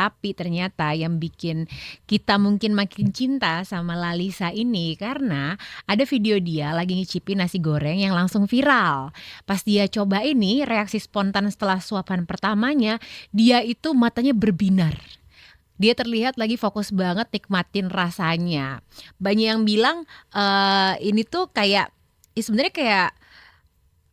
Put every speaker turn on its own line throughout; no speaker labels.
Tapi ternyata yang bikin kita mungkin makin cinta sama Lalisa ini karena ada video dia lagi ngicipin nasi goreng yang langsung viral. Pas dia coba ini, reaksi spontan setelah suapan pertamanya, dia itu matanya berbinar. Dia terlihat lagi fokus banget nikmatin rasanya. Banyak yang bilang, ini tuh kayak sebenarnya kayak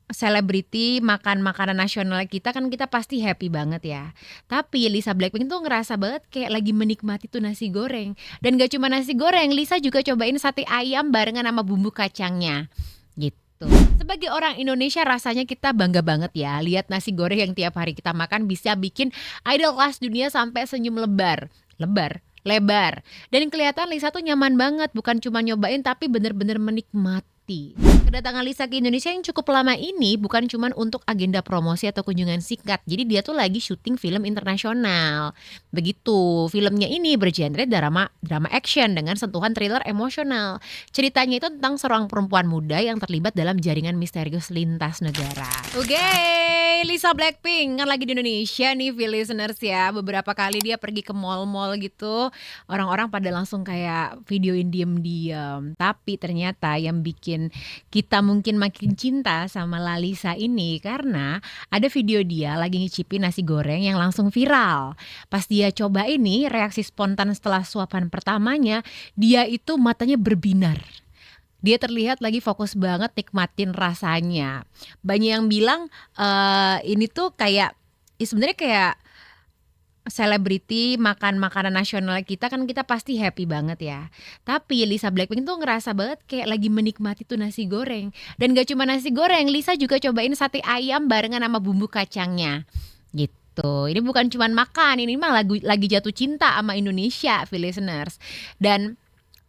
selebriti makan makanan nasional kita kan kita pasti happy banget ya. Tapi Lisa Blackpink tuh ngerasa banget kayak lagi menikmati tuh nasi goreng. Dan gak cuma nasi goreng, Lisa juga cobain sate ayam barengan sama bumbu kacangnya. Gitu. Sebagai orang Indonesia rasanya kita bangga banget ya lihat nasi goreng yang tiap hari kita makan bisa bikin idol kelas dunia sampai senyum lebar. Dan kelihatan Lisa tuh nyaman banget, bukan cuma nyobain tapi bener-bener menikmati. Kedatangan Lisa ke Indonesia yang cukup lama ini bukan cuma untuk agenda promosi atau kunjungan singkat. Jadi dia tuh lagi syuting film internasional. Begitu. Filmnya ini bergenre drama action dengan sentuhan thriller emosional. Ceritanya itu tentang seorang perempuan muda yang terlibat dalam jaringan misterius lintas negara. Oke, Lisa Blackpink kan lagi di Indonesia nih, listeners ya. Beberapa kali dia pergi ke mall-mall gitu, orang-orang pada langsung kayak videoin diem-diem. Tapi ternyata yang bikin kita mungkin makin cinta sama Lalisa ini karena ada video dia lagi ngicipin nasi goreng yang langsung viral. Pas dia coba ini, reaksi spontan setelah suapan pertamanya, dia itu matanya berbinar. Dia terlihat lagi fokus banget nikmatin rasanya. Banyak yang bilang, ini tuh kayak sebenarnya kayak selebriti makan makanan nasional kita kan kita pasti happy banget ya. Tapi Lisa Blackpink tuh ngerasa banget kayak lagi menikmati tuh nasi goreng. Dan gak cuma nasi goreng, Lisa juga cobain sate ayam barengan sama bumbu kacangnya. Gitu. Ini bukan cuma makan, ini mah lagi jatuh cinta sama Indonesia, listeners. Dan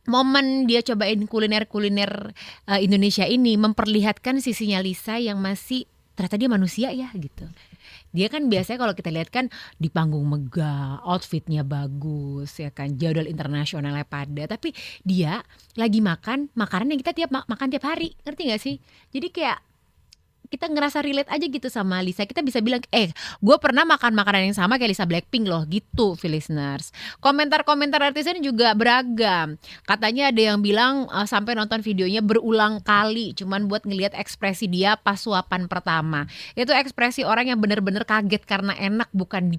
momen dia cobain kuliner-kuliner Indonesia ini memperlihatkan sisinya Lisa yang masih ternyata dia manusia ya gitu. Dia kan biasanya kalau kita lihat kan di panggung megah, outfitnya bagus ya kan, jadwal internasionalnya pada. Tapi dia lagi makan makanan yang kita makan tiap hari, ngerti gak sih? Jadi kayak kita ngerasa relate aja gitu sama Lisa. Kita bisa bilang, gue pernah makan makanan yang sama kayak Lisa Blackpink loh, gitu, listeners. Komentar-komentar artisnya juga beragam. Katanya ada yang bilang sampai nonton videonya berulang kali, cuman buat ngelihat ekspresi dia pas suapan pertama. Itu ekspresi orang yang bener-bener kaget karena enak, bukan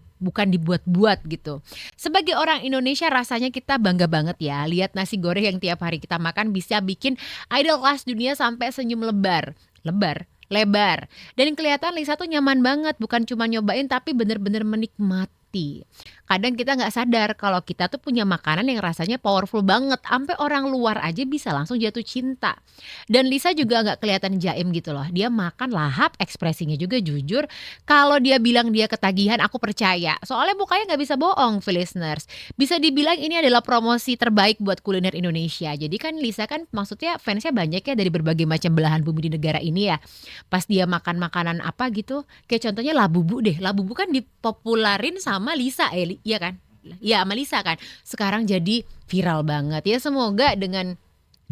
dibuat-buat gitu. Sebagai orang Indonesia rasanya kita bangga banget ya lihat nasi goreng yang tiap hari kita makan bisa bikin idol kelas dunia sampai senyum lebar. Dan kelihatan Lisa tuh nyaman banget, bukan cuma nyobain tapi bener-bener menikmati. Kadang kita nggak sadar kalau kita tuh punya makanan yang rasanya powerful banget, sampai orang luar aja bisa langsung jatuh cinta. Dan Lisa juga nggak kelihatan jaim gitu loh, dia makan lahap, ekspresinya juga jujur. Kalau dia bilang dia ketagihan, aku percaya. Soalnya mukanya nggak bisa bohong, listeners. Bisa dibilang ini adalah promosi terbaik buat kuliner Indonesia. Jadi kan Lisa kan maksudnya fansnya banyak ya dari berbagai macam belahan bumi di negara ini ya. Pas dia makan makanan apa gitu, kayak contohnya labubu deh. Labubu kan dipopularin sama Lisa, iya kan? Ya sama Lisa kan. Sekarang jadi viral banget ya. Semoga dengan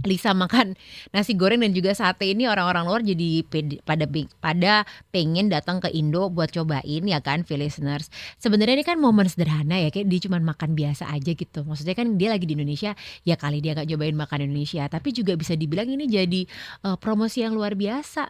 Lisa makan nasi goreng dan juga sate ini orang-orang luar jadi pada pengen datang ke Indo buat cobain ya kan, listeners. Sebenarnya ini kan momen sederhana ya, kayak dia cuma makan biasa aja gitu. Maksudnya kan dia lagi di Indonesia, ya kali dia gak cobain makan Indonesia. Tapi juga bisa dibilang ini jadi promosi yang luar biasa.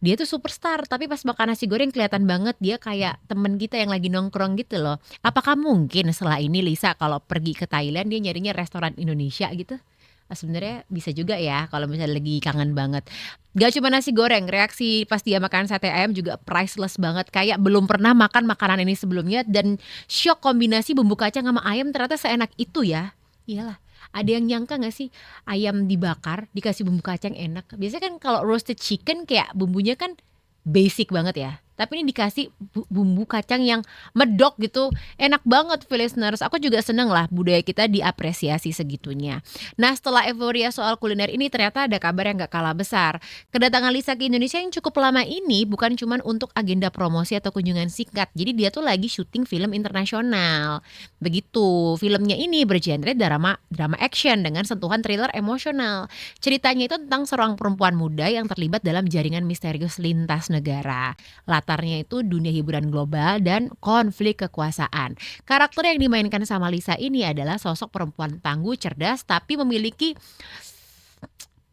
Dia tuh superstar, tapi pas makan nasi goreng kelihatan banget dia kayak temen kita yang lagi nongkrong gitu loh. Apakah mungkin setelah ini Lisa kalau pergi ke Thailand dia nyarinya restoran Indonesia gitu? Sebenarnya bisa juga ya kalau misalnya lagi kangen banget. Gak cuma nasi goreng, reaksi pas dia makan sate ayam juga priceless banget. Kayak belum pernah makan makanan ini sebelumnya dan shock kombinasi bumbu kacang sama ayam ternyata seenak itu ya. Iyalah. Ada yang nyangka gak sih ayam dibakar dikasih bumbu kacang enak? Biasanya kan kalau roasted chicken kayak bumbunya kan basic banget ya. Tapi ini dikasih bumbu kacang yang medok gitu. Enak banget, listeners. Aku juga seneng lah budaya kita diapresiasi segitunya. Nah, setelah euforia soal kuliner ini ternyata ada kabar yang gak kalah besar. Kedatangan Lisa ke Indonesia yang cukup lama ini bukan cuma untuk agenda promosi atau kunjungan singkat. Jadi dia tuh lagi syuting film internasional. Begitu. Filmnya ini bergenre drama action dengan sentuhan thriller emosional. Ceritanya itu tentang seorang perempuan muda yang terlibat dalam jaringan misterius lintas negara. latarnya itu dunia hiburan global dan konflik kekuasaan. Karakter yang dimainkan sama Lisa ini adalah sosok perempuan tangguh, cerdas, tapi memiliki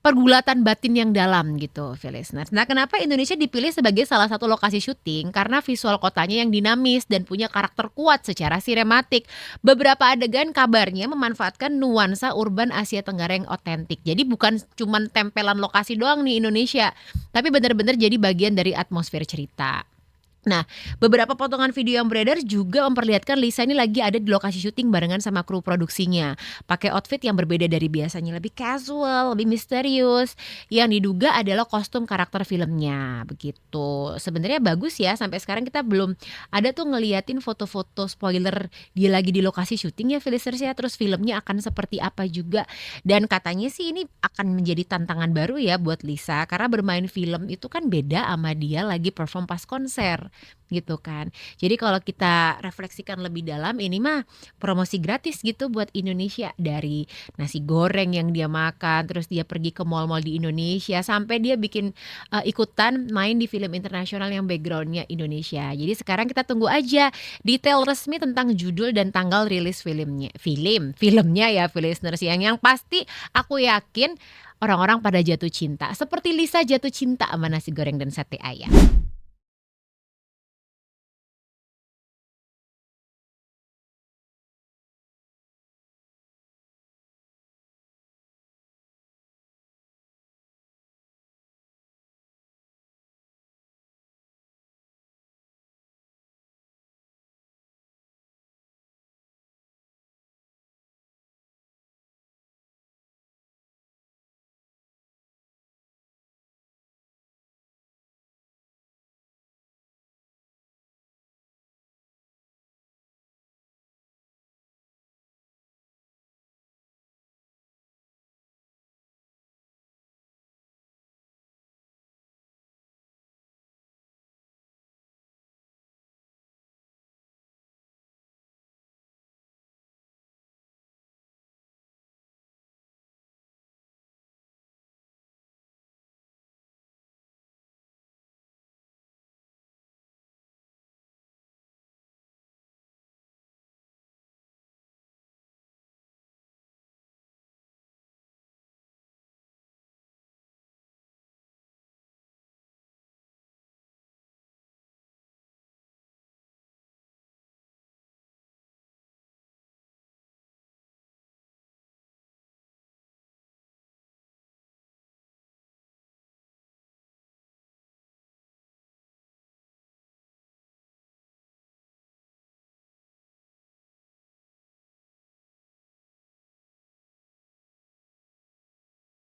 pergulatan batin yang dalam gitu, listeners. Nah, kenapa Indonesia dipilih sebagai salah satu lokasi syuting? Karena visual kotanya yang dinamis dan punya karakter kuat secara sinematik. Beberapa adegan kabarnya memanfaatkan nuansa urban Asia Tenggara yang otentik. Jadi bukan cuman tempelan lokasi doang nih Indonesia, tapi benar-benar jadi bagian dari atmosfer cerita. Nah, beberapa potongan video yang beredar juga memperlihatkan Lisa ini lagi ada di lokasi syuting barengan sama kru produksinya. Pakai outfit yang berbeda dari biasanya, lebih casual, lebih misterius. Yang diduga adalah kostum karakter filmnya, begitu. Sebenarnya bagus ya, sampai sekarang kita belum ada tuh ngeliatin foto-foto spoiler dia lagi di lokasi syuting ya, listeners ya. Terus filmnya akan seperti apa juga. Dan katanya sih ini akan menjadi tantangan baru ya buat Lisa, karena bermain film itu kan beda sama dia lagi perform pas konser gitu kan. Jadi kalau kita refleksikan lebih dalam, ini mah promosi gratis gitu buat Indonesia, dari nasi goreng yang dia makan, terus dia pergi ke mall-mall di Indonesia, sampai dia bikin ikutan main di film internasional yang backgroundnya Indonesia. Jadi sekarang kita tunggu aja detail resmi tentang judul dan tanggal rilis filmnya ya, listeners. Yang pasti aku yakin orang-orang pada jatuh cinta seperti Lisa jatuh cinta sama nasi goreng dan sate ayam.